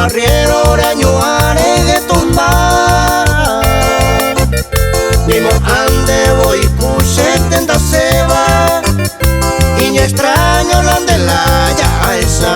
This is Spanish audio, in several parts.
arriero reñuare de tumba. Mimo ande voy cuchete en da seba. Y no extraño la de la ya esa.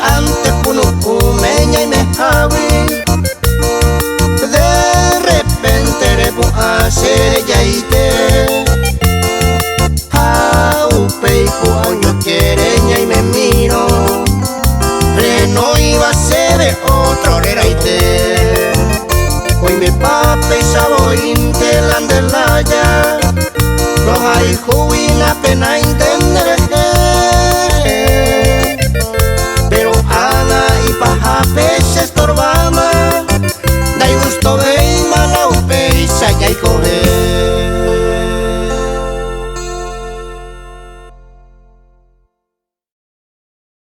Antes puno meña y me javi. De repente repo hacer yaite. Aupe y coño quereña y me miro. Reno iba a ser otro reraite. Hoy me pape y sabointe la andelaya. Los hay juina pena intenta.